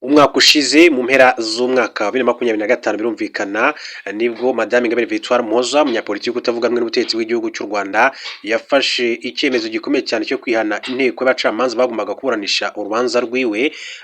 Umwaka ushize mu mpera z'umwaka wa 2025 birumvikana nibwo Madame Ingabire Victoire Umuhoza umunyapolitiki utavuga rumwe n'ubutegetsi bw'igihugu cy'u Rwanda yafashe icyemezo gikomeye cyane cyo kwihana inteko y'abacamanza bagombaga kuburanisha urubanza rwiwe,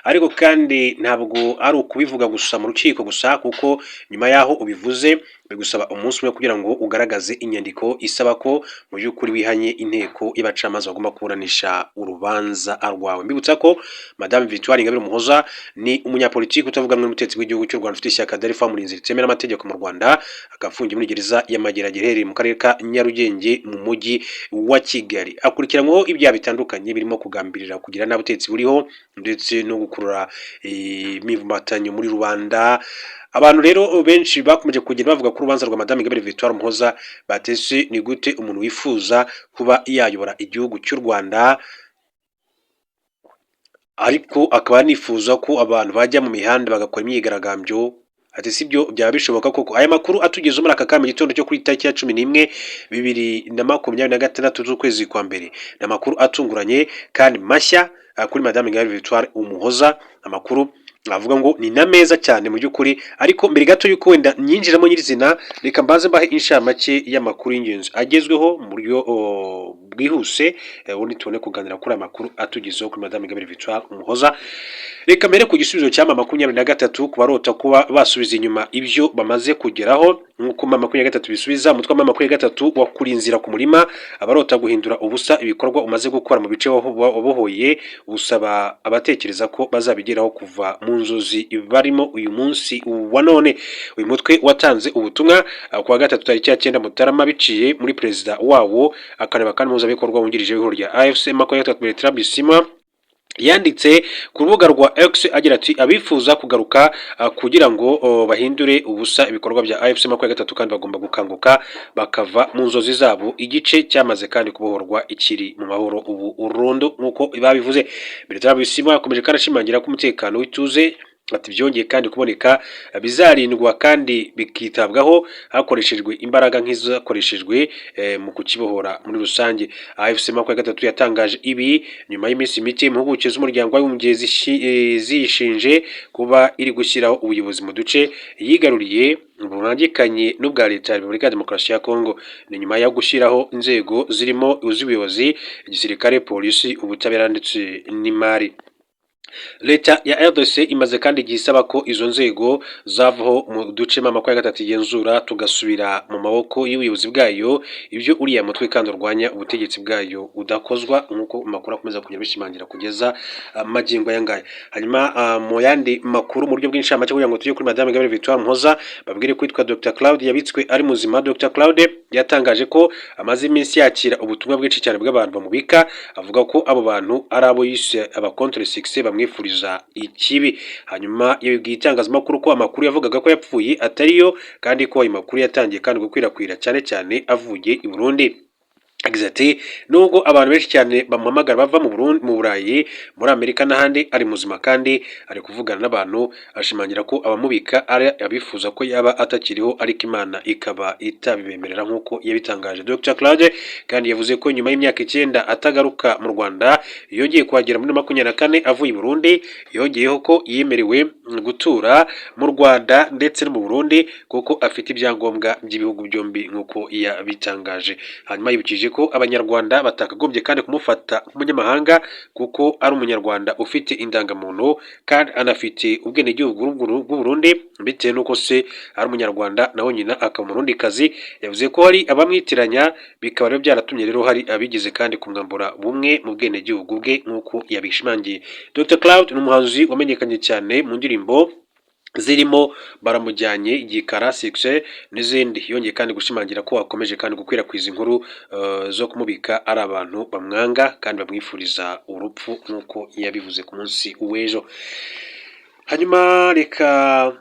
ariko kandi ntabwo ari ukubivuga gusa mu rukiko gusa, kuko nyuma yaho ubivuze bigusaba umunsi umwe kugira ngo ugaragaze inyandiko isaba ko mu by'ukuri wihanye inteko y'abacamanza bagomba kuburanisha urubanza rwawe. Mbibutsa ko Madame Victoire Ingabire Umuhoza ni umunyapolitiki utavuga rumwe n'ubutegetsi bw'igihugu cy'u Rwanda ufite ishyaka Dalpha Umurinzi ritemera amategeko mu Rwanda, akafungiye muri gereza ya Mageragere iherereye mu karere ka Nyarugenge mu mujyi wa Kigali. Akurikiranyweho ibyaha bitandukanye birimo kugambirira kugira nabi ubutegetsi buriho ndetse no gukurura imyivumbagatanyo muri rubanda. Abantu rero benshi bakomeje kugenda bavuga ko urubanza rwa Madame Ingabire Victoire Umuhoza batese ni gute umuntu wifuza kuba yayobora igihugu cy'u Rwanda, ariko akaba nifuza ko abantu bajya mu mihanda bagakora imyigaragambyo. Ati sibyo byaba bishoboka koko? Aya makuru atugeze muri aka kanya mu gitondo cyo kuri tariki ya 11/2026 z'ukwezi kwa mbere, ni amakuru atunguranye kandi mashya kuri Madame Ingabire Victoire Umuhoza. Amakuru avuga ngo ni na meza cyane mu by'ukuri, ariko mbere gato yuko wenda nyinjiramo nyirizina, reka mbanze mbahe inshamake y'amakuru y'ingenzi agezweho mu buryo bwihuse, ubundi tubone kuganira kuri aya makuru atugezeho kuri Madame Ingabire Victoire Umuhoza. Reka mbere ku gisubizo cya 23 ku barota kuba basubiza inyuma ibyo bamaze kugeraho, nk'uko 23 bisubiza umutwe wa 23 wakuri inzira ku murima, abarota guhindura ubusa ibikorwa umaze gukora mu bice wabohoye, usaba abatekereza ko bazabigeraho kuva mu nzozi barimo uyu munsi wa none. Uyu mutwe watanze ubutumwa ku wa gatatu tariki ya 9 Mutarama biciye muri perezida wawo akareba kandi muzabikorwa wungirije w'ihuriro rya AFC 23 Bertrand Bisimwa, yanditse ku rubuga rwa X agira ati abifuza kugaruka kugira ngo bahindure ubusa ibikorwa bya AFC 23 kandi bagomba gukanguka bakava mu nzozi zabo. Igice cyamaze kandi kubohorwa ikiri mu mahoro ubu urundo, nk'uko babivuze. Bertrand Bisimwa yakomeje kandi ashimangira ko umutekano w'ituze ati byongeye kandi kuboneka bizarindwa kandi bikitabwaho hakoreshejwe imbaraga nk'izakoreshejwe mu kukibohora muri rusange. AFC 23 yatangaje ibi nyuma y'iminsi mike impuguke z'umuryango w'abibumbye zishinje kuba iri gushyiraho ubuyobozi mu duce yigaruriye burangikanye n'ubwa leta ya Repubulika ya Demokarasi ya Kongo. Ni nyuma yo gushyiraho inzego zirimo iz'ubuyobozi, igisirikare, polisi, ubutabera ndetse n'imari. Leta ya RDC imaze kandi gisaba ko izo nzego zavaho mu duce 23 igenzura tugasubira mu maboko y'ubuyobozi bwayo, ibyo uriya mutwe kandi urwanya ubutegetsi bwayo udakozwa, nk'uko makuru akomeza kugenda bishimangira kugeza magingo yangaya. Hanyuma mu yandi makuru mu buryo bw'inshamake kugira ngo tujye kuri Madame Ingabire Victoire Umuhoza, babwire ko yitwa Dr Claude yabitswe ari muzima. Dr Claude yatangaje ko amaze iminsi yakira ubutumwa bwinshi cyane bw'abantu bamubika, avuga ko abo bantu ari abo yise aba contre succès bamwifuriza ikibi. Hanyuma yabibwiye itangazamakuru ko amakuru yavugaga ko yapfuye atariyo, kandi ko ayo makuru yatangiye kandi gukwirakwira cyane cyane avuye i Burundi. Agize ati nubwo abantu benshi cyane bamuhamagara bava mu Burundi, mu Burayi, muri Amerika n'ahandi, ari muzima kandi ari kuvugana n'abantu. Ashimangira ko abamubika ari abifuza ko yaba atakiriho, ariko Imana ikaba itabibemerera nk'uko yabitangaje. Dr Claude kandi yavuze ko nyuma y'imyaka 9 atagaruka mu Rwanda, yongeye kuhagera muri 24 avuye i Burundi. Yongeyeho ko yemerewe gutura mu Rwanda ndetse no mu Burundi kuko afite ibyangombwa by'ibihugu byombi nk'uko yabitangaje. Hanyuma yibukije ko abanyarwanda batakagombye kandi kumufata nk'umunyamahanga kuko ari umunyarwanda ufite indangamuntu kandi anafite ubwenegihugu bw'u Burundi, bitewe n'uko se ari umunyarwanda naho nyina akaba umurundikazi. Yavuze ko hari abamwitiranya, bikaba rero byaratumye rero hari abigize kandi kumwambura bumwe mu bwenegihugu bwe nk'uko yabishimangiye. Dr Claude ni umuhanzi wamenyekanye cyane mu ndirimbo zirimo baramujyanye, igikara, succès n'izindi. Yongeye kandi gushimangira ko akomeje kandi gukwirakwiza inkuru zo kumubika ari abantu bamwanga kandi bamwifuriza urupfu nk'uko yabivuze ku munsi w'ejo. Hanyuma reka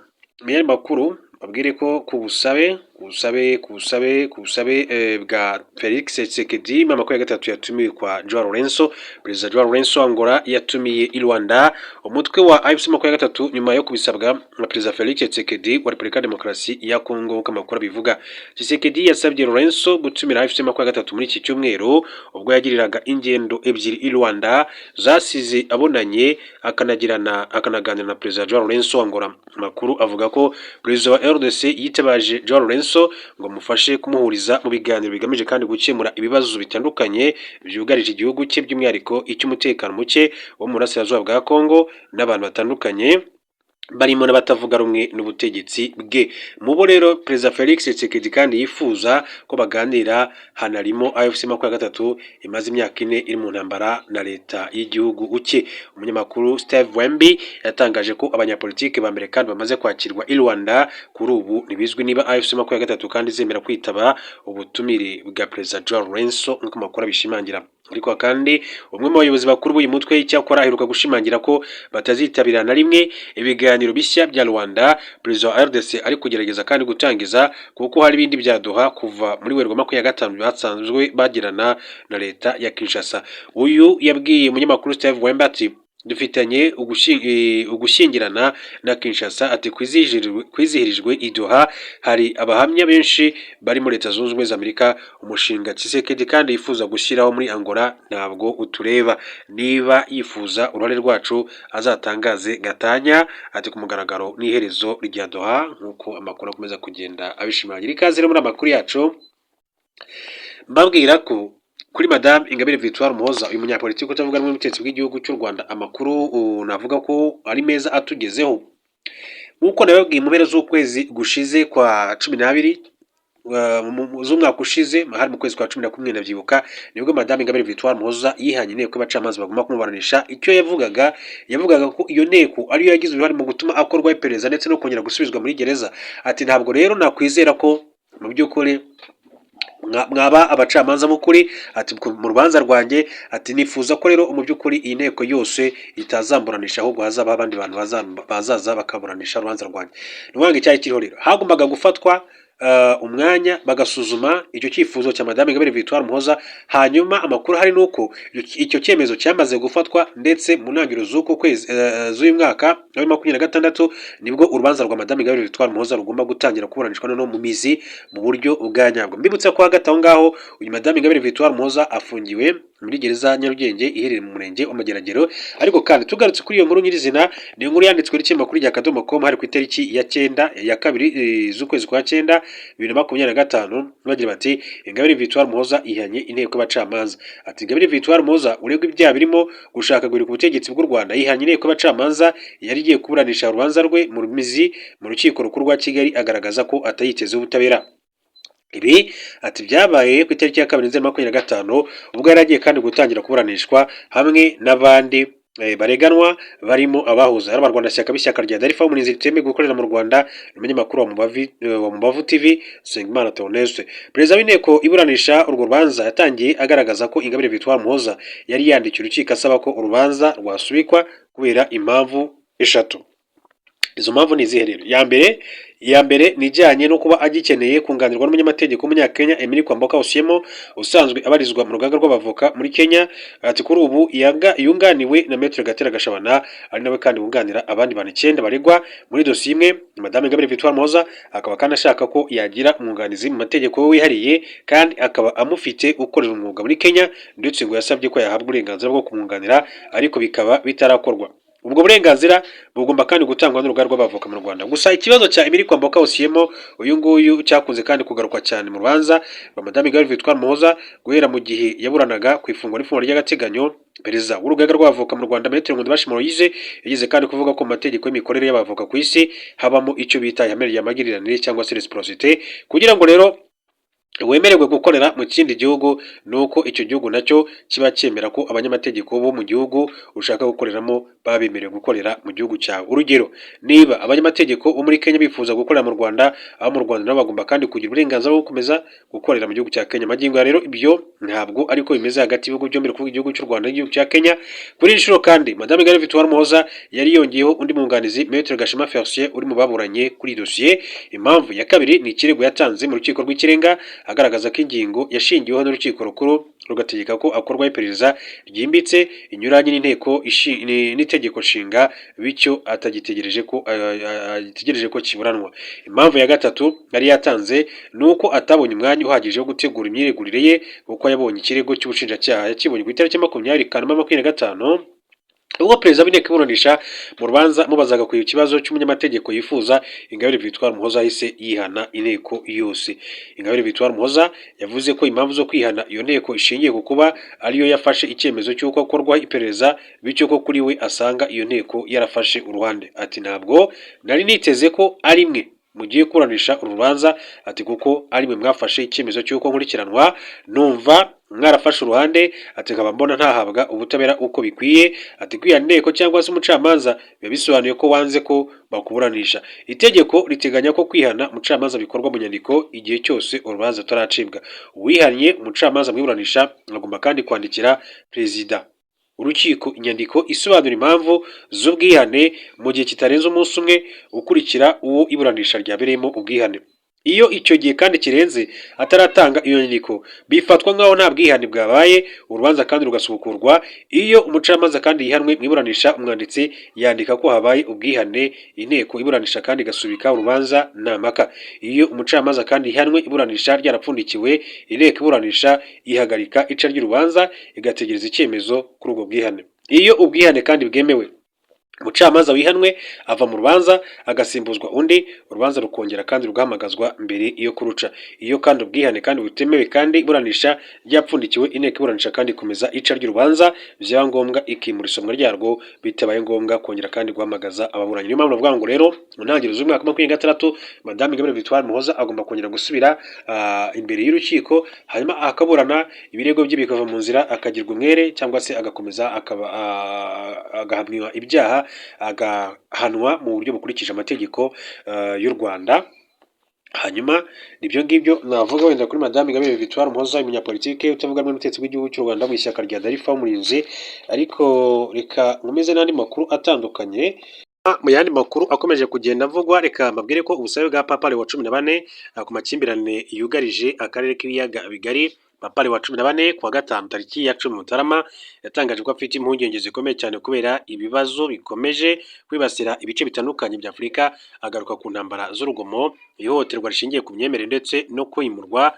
mu makuru babwire ko ku busabe ku busabe bwa Felix Tshisekedi mu makuru ya gatatu yatumiwe kwa Joao Lourenço. Perezida Joao Lourenço Angola yatumiye i Rwanda umutwe wa AFC makuru ya gatatu nyuma yo kubisabwa na Perezida Felix Tshisekedi wa Repubulika ya Demokarasi ya Kongo nk'uko amakuru bivuga. Tshisekedi yasabye Lourenço gutumira AFC makuru ya gatatu muri iki cyumweru ubwo yagiriraga ingendo ebyiri i Rwanda zasize abonanye akanaganira na Perezida Joao Lourenço Angola. Amakuru avuga ko Perezida wa RDC yitabaje Joao Lourenço ngo mufashe kumuhuriza mu biganiro bigamije kandi gukemura ibibazo bitandukanye byugarije igihugu cye by'umwihariko icy'umutekano muke wo mu burasirazuba bwa Kongo n'abantu batandukanye barimo n'abatavuga rumwe n'ubutegetsi bwe. Mubo rero Perezida Felix Tshisekedi kandi yifuza ko baganira hanarimo AFC makuru ya gatatu imaze imyaka 4 iri mu ntambara na leta y'igihugu uke. Umunyamakuru Steve Wemby yatangaje ko abanyapolitike ba mbere kandi bamaze kwakirwa i Rwanda kuri ubu ntibizwi niba AFC makuru ya gatatu kandi zemera kwitaba ubutumire bwa Perezida Joao Lourenço nk'uko makuru bishimangira. Ariko kandi umwe mu bayobozi bakuru b'uyu mutwe icyakora aheruka gushimangira ko batazitabira na rimwe ibiganiro bishya bya Rwanda. Perezida wa RDC ari kugerageza kandi gutangiza kuko hari ibindi byaduha kuva muri Werurwe 25 basanzwe bagirana na leta ya Kinshasa. Uyu yabwiye umunyamakuru Steve Wemby ati dufitanye ugushyingirana na Kinshasa ati kwizihirijwe idoha hari abahamya benshi bari muri Leta Zunze Ubumwe za Amerika. Umushinga Tshisekedi kandi yifuza gushyiraho muri Angola ntabwo utureba, niba yifuza uruhare rwacu azatangaze gatanya ati ku mugaragaro n'iherezo rya Doha nk'uko amakuru akomeza kugenda abishimangira. Ikaze muri amakuru yacu mbabwira ko kuri Madame Ingabire Victoire Umuhoza uyu munyapolitiki utavuga rumwe n'ubutegetsi bw'igihugu cy'u Rwanda, amakuru navuga ko ari meza atugezeho nk'uko nababwiye mu mpera z'ukwezi gushize kwa 12 z'umwaka ushize hari mu kwezi kwa 11 ndabyibuka nibwo Madame Ingabire Victoire Umuhoza yihanye inteko y'abacamanza bagomba kumuburanisha. Icyo yavugaga ko iyo nteko ariyo yagize uruhare mu gutuma akorwa iperereza ndetse no kongera gusubizwa muri gereza. Ati ntabwo rero nakwizera ko mu by'ukuri mwaba abacamanza b'ukuri. Ati mu rubanza rwanjye ati nifuza ko rero mu by'ukuri iyi nteko yose itazamburanisha ahubwo hazaba abandi bantu bazaza bakaburanisha urubanza rwanjye. Nubwo icyayi kiriho rero hagombaga gufatwa umwanya bagasuzuma icyo cyifuzo cya Madame Ingabire Victoire Umuhoza. Hanyuma amakuru hari nuko icyo cyemezo cyamaze gufatwa ndetse mu ntangiriro z'uko kwezi z'uyu mwaka wa 2026 nibwo urubanza rwa Madame Ingabire Victoire Umuhoza rugomba gutangira kuburanishwa no mu mizi mu buryo bwa nyabwo. Mbibutse ko hagati aho ngaho uyu Madame Ingabire Victoire Umuhoza afungiwe muri gereza Nyarugenge iherereye mu murenge wa Mageragero. Ariko kandi tugarutse kuri iyo nkuru nyirizina, ni inkuru yanditswe n'ikinyamakuru rya Akadomo.com hari ku itariki ya 9 ya 2 z'ukwezi kwa 9 2025 bagira bati Ingabire Victoire Umuhoza ihanye inteko y'abacamanza. Ati Ingabire Victoire Umuhoza uregwa ibyaha birimo gushaka guhirika ubutegetsi bw'u Rwanda yihanye inteko y'abacamanza yari igiye kuburanisha urubanza rwe mu mizi mu rukiko rukuru rwa Kigali agaragaza ko atayiteze ubutabera. Ibi ati byabaye ku itariki ya 2/25 ubwo yari agiye kandi gutangira kuburanishwa hamwe n'abandi bareganwa barimo abahuza ari abarwanashyaka b'ishyaka rya Darifa umurinzi ritemewe gukorera mu Rwanda. Umunyamakuru wa Mubavu TV Sengimana Theoneste. Perezida w'inteko iburanisha urwo rubanza yatangiye agaragaza ko Ingabire Victoire Umuhoza yari yandikiye urukiko asaba ko urubanza rwasubikwa kubera impamvu eshatu. Izo mpamvu ni izihe rero? Ya mbere nijyanye no kuba agikeneye kunganirwa n'umunyamategeko w'umunyakenya Emily Kwamboka Osiemo usanzwe abarizwa mu rugaga rw'abavoka muri Kenya. Ati kuri ubu yunganiwe na Maître Gatera Gashabana ari nawe kandi wunganira abandi bantu 9 baregwa muri dosiye imwe. Madame Ingabire Victoire Umuhoza akaba kandi ashaka ko yagira umwunganizi mu mategeko we wihariye kandi akaba amufite ukorera umwuga muri Kenya, ndetse ngo yasabye ko yahabwa uburenganzira bwo kumwunganira ariko bikaba bitarakorwa. Ubwo burenganzira bugomba kandi gutangwa n'urugaga rw'abavoka mu Rwanda. Gusa ikibazo cya Emily Kwamboka Osiemo uyu nguyu cyakunze kandi kugaruka cyane mu rubanza rwa Madame Ingabire Victoire Umuhoza guhera mu gihe yaburanaga ku ifungwa n'ifungwa ry'agateganyo. Perezida w'urugaga rw'abavoka mu Rwanda Maître Nkundibasha Moise yagize kandi kuvuga ko mu mategeko y'imikorere y'abavoka ku isi habamo icyo bita ihame ry'amagiriranire cyangwa se reciprocité, kugira ngo rero wemerewe gukorera mu kindi gihugu, nuko icyo gihugu nacyo kiba cyemera ko abanyamategeko bo mu gihugu ushaka gukoreramo baba bemerewe gukorera mu gihugu cyawe. Urugero, niba abanyamategeko bo muri Kenya bifuza gukorera mu Rwanda, abo mu Rwanda nabo bagomba kandi kugira uburenganzira bwo gukomeza gukorera mu gihugu cya Kenya. Magingo ya rero ibyo ntabwo ariko bimeze hagati y'ibihugu byombi, kuvuga igihugu cy'u Rwanda n'igihugu cya Kenya. Kuri iyi nshuro kandi Madame Ingabire Victoire Umuhoza yari yongeyeho undi mwunganizi, Maître Gashema Felicien, uri mu baburanye kuri dosiye. Impamvu ya kabiri ni ikirego yatanze mu rukiko rw'ikirenga agaragaza ko ingingo yashingiweho n'urukiko rukuru rugategeka ko akorwaho iperereza ryimbitse inyuranye n'itegeko nshinga, bityo atagitegereje ko kiburanwa. Impamvu ya gatatu yari yatanze ni uko atabonye umwanya uhagije wo gutegura imyiregurire ye, kuko yabonye ikirego cy'ubushinjacyaha yakibonye ku itariki 20/Kanama 2025, ubwo perezida w'inteko iburanisha mu rubanza mubazaga ku kibazo cy'umunyamategeko yifuza, Ingabire Victoire Umuhoza yahise yihana inteko yose. Ingabire Victoire Umuhoza yavuze ko impamvu zo kwihana iyo nteko ishingiye ku kuba ariyo yafashe icyemezo cy'uko akorwaho iperereza, bityo ko kuri we asanga iyo nteko yarafashe uruhande. Ati ntabwo nari niteze ko ari mwe mugiye kuburanisha uru rubanza, ati kuko ari mwe mwafashe icyemezo cy'uko nkurikiranwa, numva mwarafashe uruhande, ati nkaba mbona ntahabwa ubutabera uko bikwiye, ati kwihana inteko cyangwa se umucamanza biba bisobanuye ko wanze ko bakuburanisha. Itegeko riteganya ko kwihana umucamanza bikorwa mu nyandiko igihe cyose urubanza rutaracibwa. Uwihannye umucamanza mwiburanisha agomba kandi kwandikira perezida urukiko inyandiko isobanura impamvu z'ubwihane mu gihe kitarenze umunsi umwe ukurikira uwo iburanisha ryabereyemo ubwihane. Iyo icyo gihe kandi kirenze ataratanga iyo nyandiko, bifatwa nk'aho nta bwihane bwabaye, urubanza kandi rugasubukurwa. Iyo umucamanza kandi yihanwe mu iburanisha, umwanditsi yandika ko habaye ubwihane, inteko iburanisha kandi igasubika urubanza nta mpaka. Iyo umucamanza kandi yihanwe iburanisha ryarapfundikiwe, inteko iburanisha ihagarika ica ry'urubanza igategereza icyemezo kuri ubwo bwihane. Iyo ubwihane kandi bwemewe, umucamanza wihanwe ava mu rubanza agasimbuzwa undi, urubanza rukongera kandi rugahamagazwa mbere yo kuruca. Iyo kandi ubwihane kandi butemewe kandi iburanisha ryapfundikiwe, inteko iburanisha kandi ikomeza ica ry'urubanza, byaba ngombwa ikimura isomwa ryarwo, bitabaye ngombwa kongera kandi guhamagaza ababuranyi. Niyo mpamvu bavuga ngo rero mu ntangiriro z'umwaka 2026 Madame Ingabire Victoire Umuhoza agomba kongera gusubira imbere y'urukiko, hanyuma akaburana, ibirego bye bikava mu nzira, akagirwa umwere cyangwa se agakomeza agahamwa ibyaha, agahanwa mu buryo bukurikije amategeko y'u Rwanda. Hanyuma nibyo ngibyo navuga wenda kuri Madame Ingabire Victoire Umuhoza, umunyapolitike utavuga n'ubutegetsi bw'igihugu cy'u Rwanda mu ishyaka rya Darifa Umurinzi. Ariko reka nkomeze n'andi makuru atandukanye. Mu yandi makuru akomeje kugenda avugwa, reka mbabwire ko ubusabe bwa Papa Leo wa 14 ku makimbirane yugarije akarere k'ibiyaga bigari. Papa Leo wa 14 kuwa gatanu tariki ya 10 Mutarama yatangaje ko afite impungenge zikomeye cyane kubera ibibazo bikomeje kwibasira ibice bitandukanye bya Afurika, agaruka ku ntambara z'urugomo, ihohoterwa rishingiye ku myemerere ndetse no kwimurwa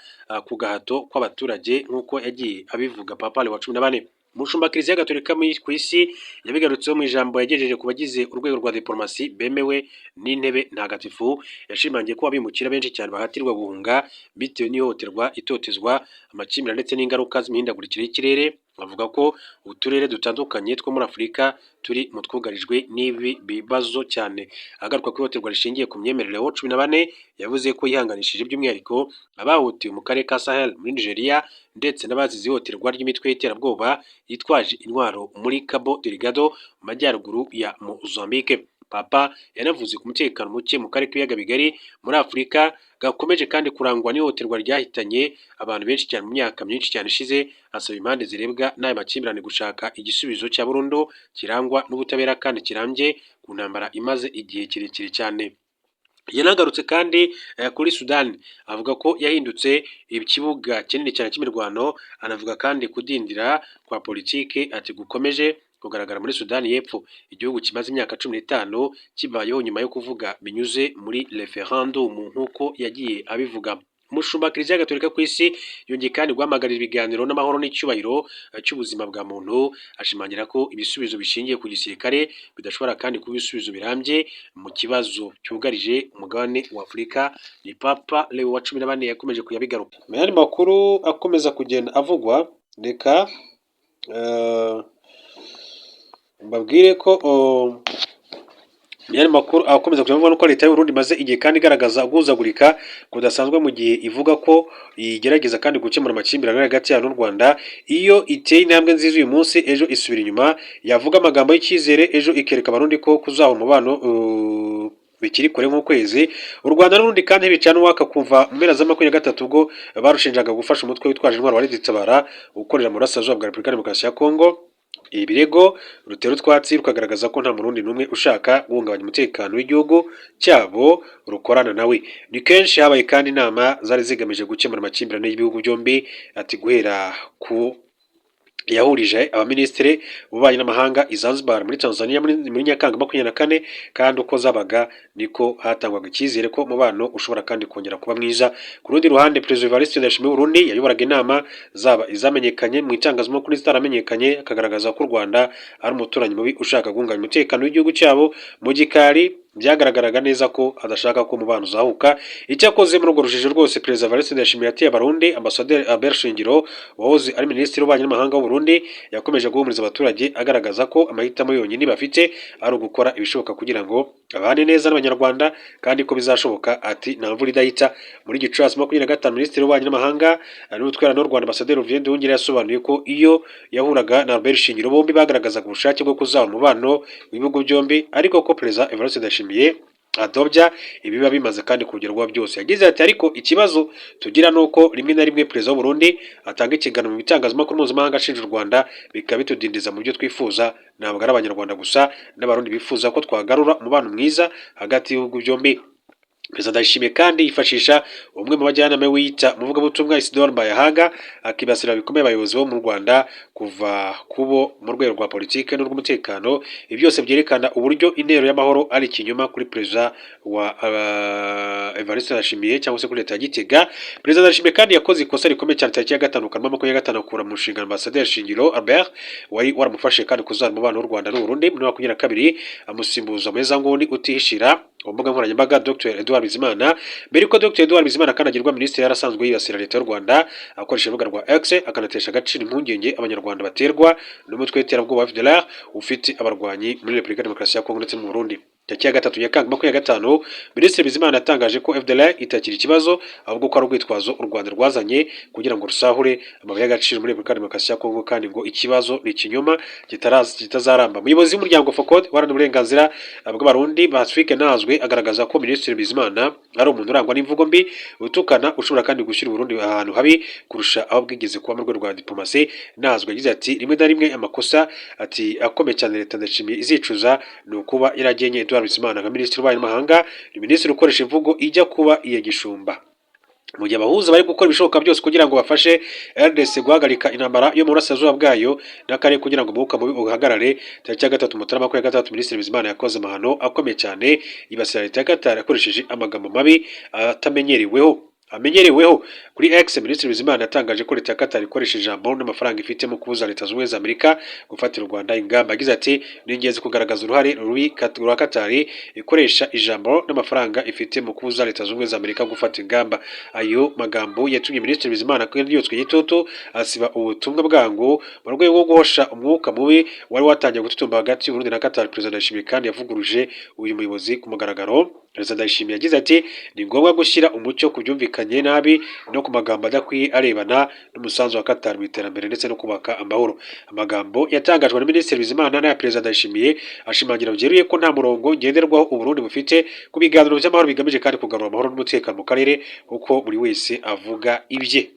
ku gahato kw'abaturage nk'uko yagiye abivuga. Papa Leo wa 14 umushumba Kiliziya Gatolika ku isi yabigarutseho mu ijambo yagejeje ku bagize urwego rwa diplomasi bemewe n'intebe ntagatifu. Yashimangiye ko abimukira benshi cyane bahatirwa guhunga bitewe n'ihohoterwa, itotezwa, amakimbirane ndetse n'ingaruka z'imihindagurikire y'ikirere. Avuga ko uturere dutandukanye two muri Afurika turi mu twugarijwe n'ibi bibazo cyane. Agaruka ku ihohoterwa rishingiye ku myemerere, Leo 14 yavuze ko yihanganishije by'umwihariko abahohotewe mu karere ka Sahel muri Nigeria ndetse n'abazize ihohoterwa ry'imitwe y'iterabwoba yitwaje intwaro muri Cabo Delgado mu majyaruguru ya Mozambique. Papa yanavuze ku mutekano muke mu karere k'ibiyaga bigari muri Afurika gakomeje kandi kurangwa n'ihohoterwa ryahitanye abantu benshi cyane mu myaka myinshi cyane ishize. Asaba impande zirebwa n'aya makimbirane gushaka igisubizo cya burundu kirangwa n'ubutabera kandi kirambye ku ntambara imaze igihe kirekire cyane. Yanagarutse kandi kuri Sudani, avuga ko yahindutse ikibuga kinini cyane cy'imirwano. Anavuga kandi kudindira kwa politike ati gukomeje kugaragara muri Sudani y'Epfo, igihugu kimaze imyaka 15 kibayeho nyuma yo kuvuga binyuze muri referendum nk'uko yagiye abivuga. Umushumba Kiliziya Gatolika ku isi yongeye kandi guhamagarira ibiganiro n'amahoro n'icyubahiro cy'ubuzima bwa muntu, ashimangira ko ibisubizo bishingiye ku gisirikare bidashobora kandi kuba ibisubizo birambye mu kibazo cyugarije umugabane wa Afurika. Ni Papa Leo wa 14 yakomeje kuyabigaruka. Mu yandi makuru akomeza kugenda avugwa, reka mbabwire ko Yani makuru akomeza kuvuga nuko leta y'u Burundi maze igihe kandi igaragaza guhuzagurika kudasanzwe mu gihe ivuga ko igerageza kandi gukemura amakimbirane hagati y'u Rwanda iyo iteye intambwe nziza uyu munsi ejo isubira inyuma yavuga amagambo y'icyizere ejo ikereka abarundi ko kuzahura umubano bikiri kure nk'ukwezi u Rwanda n'urundi kandi bicana uwaka kuva mu mpera za 2023 ubwo barushinjaga gufasha umutwe witwaje intwaro wa Tabara ukorera mu burasirazuba bwa Repubulika Demokarasi ya Kongo. Ibirego rutero twatsi rukagaragaza ko nta murundi numwe ushaka guhungabanya umutekano w'igihugu cyabo rukorana nawe. Ni kenshi habaye kandi inama zari zigamije gukemura amakimbirane y'ibihugu byombi ati guhera ku yahurije abaminisitiri ububanyi n'amahanga i Zanzibar muri Tanzania muri Nyakanga 24 kandi uko zabaga niko hatangwaga icyizere ko umubano ushobora kandi kongera kuba mwiza. Ku rundi ruhande President Evariste Ndayishimiye w'Uburundi yayoboraga inama zaba izamenyekanye mu itangazamakuru zitaramenyekanye akagaragaza ko u Rwanda ari umuturanyi mubi ushaka guhungabanya umutekano w'igihugu cyabo mu gikari byagaragaraga neza ko adashaka ko umubano uzahuka. Icyakoze muri urwo rujijo rwose President Evariste Ndayishimiye yateye abarundi Ambassadeur Albert Shingiro wahoze ari minisitiri w'ububanyi n'amahanga w'u Burundi yakomeje guhumuriza abaturage agaragaza ko amahitamo yonyine bafite ari ugukora ibishoboka kugira ngo abane neza n'abanyarwanda kandi ko bizashoboka ati nta mvura idahita. Muri Gicurasi 25 minisitiri w'ububanyi n'amahanga n'ubutwara n'u Rwanda Ambassadeur Olivier Nduhungira yasobanuye ko iyo yahuraga na Albert Shingiro bombi bagaragazaga ubushake bwo kuzahura umubano w'ibihugu byombi ariko ko President Evariste Ndayishimiye adobya ibiba bimaze kandi kugerwaho byose. Yagize ati ariko ikibazo tugira nuko rimwe na rimwe President w'u Burundi atanga ikiganiro mu bitangazamakuru mpuzamahanga ashinja u Rwanda bikaba bitudindiza mu byo twifuza. Ntabwo ari abanyarwanda gusa n'abarundi bifuza ko twagarura umubano mwiza hagati y'ibihugu byombi. Perezida Ndayishimiye kandi yifashisha umwe mu bajyanama wita muvugabutumwa Isidore Mbayahaga akibasira bikomeye abayobozi bo mu Rwanda kuva kubo mu rwego rwa politike n'urw'umutekano. Ibi byose byerekana uburyo intero y'amahoro ari ikinyoma kuri Perezida wa Evariste Ndayishimiye cyangwa se kuri leta ya Gitega. Perezida Ndayishimiye kandi yakoze ikosa rikomeye cyane tariki ya 5 Kanama 2025 akura mu nshingano Ambassadeur Shingiro Albert wari waramufashe kandi kuzana umubano w'u Rwanda n'u Burundi muri 2022 amusimbuza Mweza Nguni utihishira umbuga nkoranyambaga Dr Edouard Bizimana. Mbere ko Dr Edouard Bizimana kanagirwa minisitiri yarasanzwe yibasira leta y'u Rwanda akoresha urubuga rwa X akanatesha agaciro impungenge abanyarwanda baterwa n'umutwe w'iterabwoba FDLR ufite abarwanyi muri Repubulika Demokarasi ya Kongo ndetse no mu Burundi. Tariki ya 3 Nyakanga 2025 Minisitiri Bizimana yatangaje ko FDLR itakiri ikibazo ahubwo ko ari urwitwazo u Rwanda rwazanye kugira ngo rusahure amabuye y'agaciro muri Repubulika Demokarasi ya Kongo kandi ngo ikibazo ni ikinyoma kitazaramba. Umuyobozi w'umuryango FOCOD warana uburenganzira bw'abarundi Pacifique Nazwe agaragaza ko Minisitiri Bizimana ari umuntu urangwa n'imvugo mbi utukana ushobora kandi gushyira Burundi ahantu habi kurusha aho bwigeze kuba mu rwego rwa diplomasi. Nazwe yagize ati rimwe na rimwe amakosa ati akomeye cyane leta Ndayishimiye izicuza ni ukuba yaragenye Edouard Bizimana nka minisitiri w'ububanyi n'amahanga ni minisitiri ukoresha imvugo ijya kuba iya gishumba. Mu gihe abahuza bari gukora ibishoboka byose kugira ngo bafashe RDC guhagarika intambara yo mu burasirazuba bwayo n'akarere kugira ngo umwuka mubi uhagarare. Tariki ya 3 Mutarama 2023 Minisitiri Bizimana yakoze amahano akomeye cyane yibasira leta ya Qatar akoresheje amagambo mabi amenyereweho kuri X. Minisitiri Bizimana yatangaje ko leta ya Qatar ikoresheje ijambo n'amafaranga ifite mu kubuza leta z'ubumwe za Amerika gufatira u Rwanda ingamba. Agize ati ni ingenzi kugaragaza uruhare rwa Qatar ikoresha ijambo n'amafaranga ifite mu kubuza leta z'ubumwe za Amerika gufata ingamba. Ayo magambo yatumye Minisitiri Bizimana kandi yotswe gitutu asiba ubutumwa bwango mu rwego rwo guhosha umwuka mubi wari watangiye gututumba hagati y'u Burundi na Qatar. Perezida Ndayishimiye kandi yavuguruje uyu muyobozi ku mugaragaro. Perezida Ndayishimiye yagize ati ni ngombwa gushyira umucyo ku byumvikanye nabi no ku magambo adakwiye arebana n'umusanzu wa Qatar mu iterambere ndetse no kubaka amahoro. Amagambo yatangajwe na Minisitiri Bizimana na Perezida Ndayishimiye ashimangira byeruye ko nta murongo ngenderwaho u Burundi bufite ku biganiro by'amahoro bigamije kandi kugarura amahoro n'umutekano mu karere kuko buri wese avuga ibye.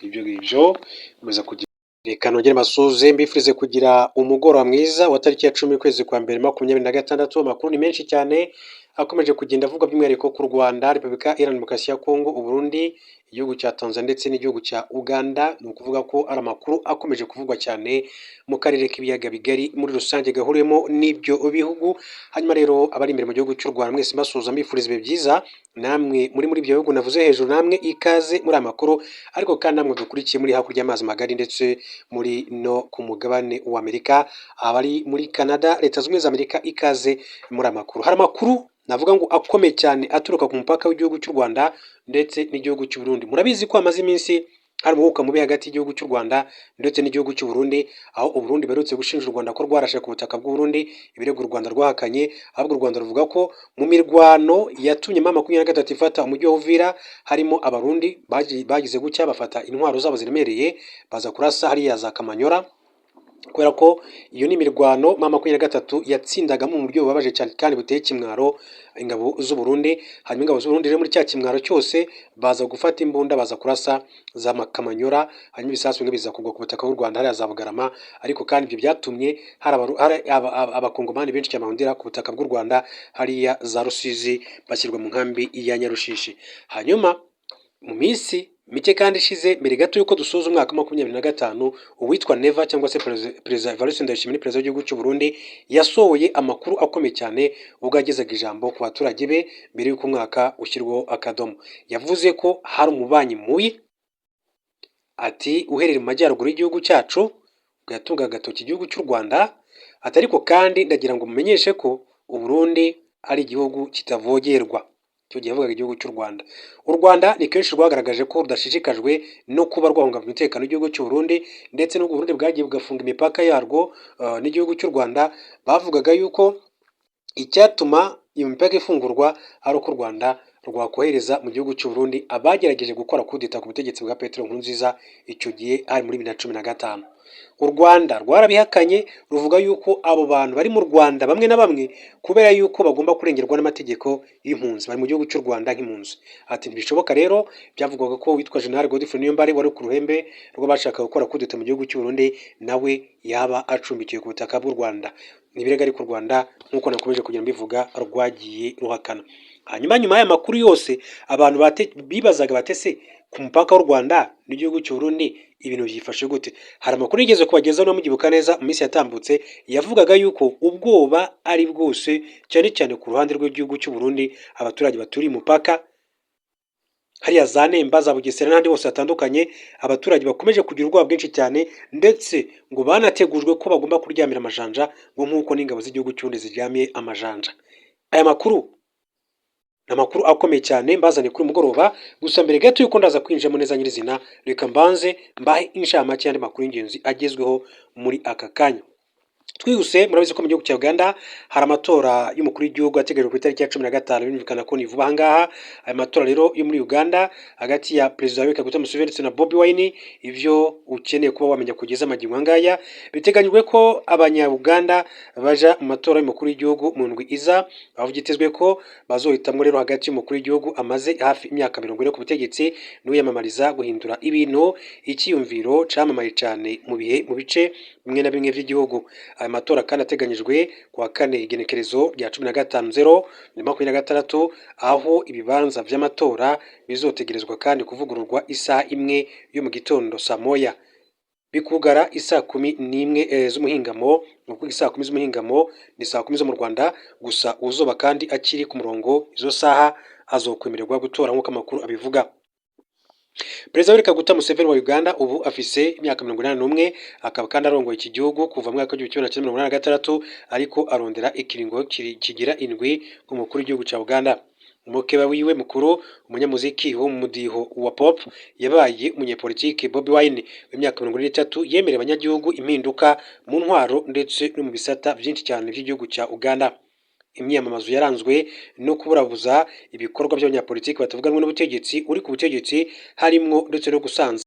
Ibyo ngibyo komeza kugira reka nongere masuze mbifurize kugira umugoroba mwiza wa tariki ya 10 ukwezi kwa mbere 2026. Amakuru ni menshi cyane akomeje kugenda avuga by'umwihariko ku Rwanda, Repubulika Iharanira Demokarasi ya Kongo, u Burundi, igihugu cya Tanzania ndetse n'igihugu cya Uganda. Ni ukuvuga ko ari amakuru akomeje kuvugwa cyane mu karere k'ibiyaga bigari muri rusange gahuriyemo n'ibyo bihugu. Hanyuma rero abari imbere mu gihugu cy'u Rwanda mwese mbasuhuza mbifuriza ibihe byiza, namwe muri ibyo bihugu navuze hejuru namwe ikaze muri amakuru, ariko kandi namwe dukurikiye muri hakurya y'amazi magari ndetse muri no ku mugabane wa Amerika, abari muri Canada, Leta Zunze Ubumwe za Amerika, ikaze muri amakuru. Hari amakuru navuga ngo akomeye cyane aturuka ku mupaka w'igihugu cy'u Rwanda ndetse n'igihugu cy'u Burundi. Murabizi ko amaze iminsi hari umwuka mubi hagati y'igihugu cy'u Rwanda ndetse n'igihugu cy'u Burundi, aho u Burundi buherutse gushinja u Rwanda ko rwarashe ku butaka bw'u Burundi, ibirego u Rwanda rwahakanye, ahubwo u Rwanda ruvuga ko mu mirwano yatumye M23 ifata umujyi wa Uvira harimo abarundi bagize gutya bafata intwaro zabo ziremereye baza kurasa hariya za Kamanyora, kubera ko iyo ni imirwano M23 yatsindagamo mu buryo bubabaje cyane kandi buteye kimwaro ingabo z'u Burundi. Hanyuma ingabo z'u Burundi rero muri cya kimwaro cyose baza gufata imbunda baza kurasa za Kamanyora, hanyuma ibisasu bimwe biza kugwa ku butaka bw'u Rwanda hariya za Bugarama, ariko kandi ibyo byatumye hari abakongomani benshi cyane bahundira ku butaka bw'u Rwanda hariya za Rusizi bashyirwa mu nkambi ya Nyarushishi. Hanyuma mu minsi mike kandi ishize, mbere gato yuko dusoza umwaka wa 2025, uwitwa Neva cyangwa se Perezida Evariste Ndayishimiye, Perezida w'igihugu cy'u Burundi, yasohoye amakuru akomeye cyane ubwo yagezaga ijambo ku baturage be mbere y'uko umwaka ushyirwaho akadomo. Yavuze ko hari umubanyi mubi, ati uherereye mu majyaruguru y'igihugu cyacu ugatunga agatoki igihugu cy'u Rwanda, ati ariko kandi ndagira ngo mumenyeshe ko u Burundi ari igihugu kitavogerwa. Icyo gihe yavugaga igihugu cy'u Rwanda. U Rwanda ni kenshi rwagaragaje ko rudashishikajwe no kuba rwahungabanya umutekano w'igihugu cy'u Burundi, ndetse n'ubwo Burundi bwagiye bugafunga imipaka yarwo n'igihugu cy'u Rwanda. Bavugaga yuko icyatuma iyo mipaka ifungurwa ari uko u Rwanda rwakohereza mu gihugu cy'u Burundi abagerageje gukora kudeta ku butegetsi bwa Petero Nkurunziza icyo gihe ari muri 2015. U Rwanda rwarabihakanye ruvuga yuko abo bantu bari mu Rwanda bamwe na bamwe kubera yuko bagomba kurengerwa n'amategeko y'impunzi bari mu gihugu cy'u Rwanda nk'impunzi. Ati ntibishoboka rero, byavugwaga ko witwa General Godfrey Niyombare wari ku ruhembe rw'abashaka gukora kudeta mu gihugu cy'u Burundi nawe yaba acumbikiye ku butaka bw'u Rwanda. Nibirega ariko u Rwanda nk'uko nakomeje kugenda mbivuga rwagiye ruhakana. Hanyuma nyuma y'aya makuru yose abantu bibazaga batese ku mupaka w'u Rwanda n'igihugu cy'u Burundi ibintu byifashe gute. Hari amakuru yigeze kubagezaho no mugibuka neza mu minsi yatambutse, yavugaga yuko ubwoba ari bwose cyane cyane ku ruhande rw'igihugu cy'u Burundi, abaturage baturiye umupaka hariya za Nemba, za Bugesera n'ahandi hose hatandukanye, abaturage bakomeje kugira ubwoba bwinshi cyane, ndetse ngo banategujwe ko bagomba kuryamira amajanja ngo nk'uko n'ingabo z'igihugu cy'uburundi ziryamiye amajanja. Aya makuru ni amakuru akomeye cyane mbazane kuri mugoroba, gusa mbere gato yuko ndaza kwinjiramo neza nyirizina, reka mbanze mbahe inshamake y'andi makuru y'ingenzi agezweho muri aka kanya. Twihuse, murabizi ko mu gihugu cya Uganda hari amatora y'umukuru w'igihugu ateganyijwe ku itariki ya 15, birumvikana ko ni vuba aha ngaha. Aya matora rero yo muri Uganda hagati ya Perezida Yoweri Kaguta Museveni ndetse na Bobi Wine, ivyo ukeneye kuba wamenya kugeza amagingo ngaya, biteganyijwe ko abanya-Uganda baja mu matora y'umukuru w'igihugu mu ndwi iza, aho byitezwe ko bazohitamwo rero hagati y'umukuru w'igihugu amaze hafi imyaka 40 ku butegetsi n'uyamamariza guhindura ibintu, icyiyumviro camamaye cyane mu bice bimwe na bimwe by'igihugu. Aya matora kandi ateganyijwe kuwa 4 igenekerezo rya 15/2026, aho ibibanza vy'amatora bizotegerezwa kandi kuvugururwa isaha imwe yo mu gitondo saa moya, bikugara isaa 11 z'umuhingamo. Nuko isaa 10 z'umuhingamo ni saa 10 zo mu Rwanda, gusa uzoba kandi akiri ku murongo izo saha azokwemererwa gutora nk'uko amakuru abivuga. Perezida Yoweri Kaguta Museveni wa Uganda ubu afise imyaka 81, akaba kandi arongoye iki gihugu kuva mu mwaka wa 1986, ariko arondera ikiringo kigira indwi umukuru w'igihugu cya Uganda. Umukeba wiwe mukuru, umunyamuziki wo mu mudiho wa pop, yabaye umunyepolitike Bobi Wine w'imyaka 43, yemerera abanyagihugu impinduka mu ntwaro ndetse no mu bisata byinshi cyane by'igihugu cya Uganda. Imyamamazo yaranzwe no kuburabuza ibikorwa by'abanyapolitiki batavuganwe n'ubutegetsi uri ku butegetsi, harimwo ndetse no gusanza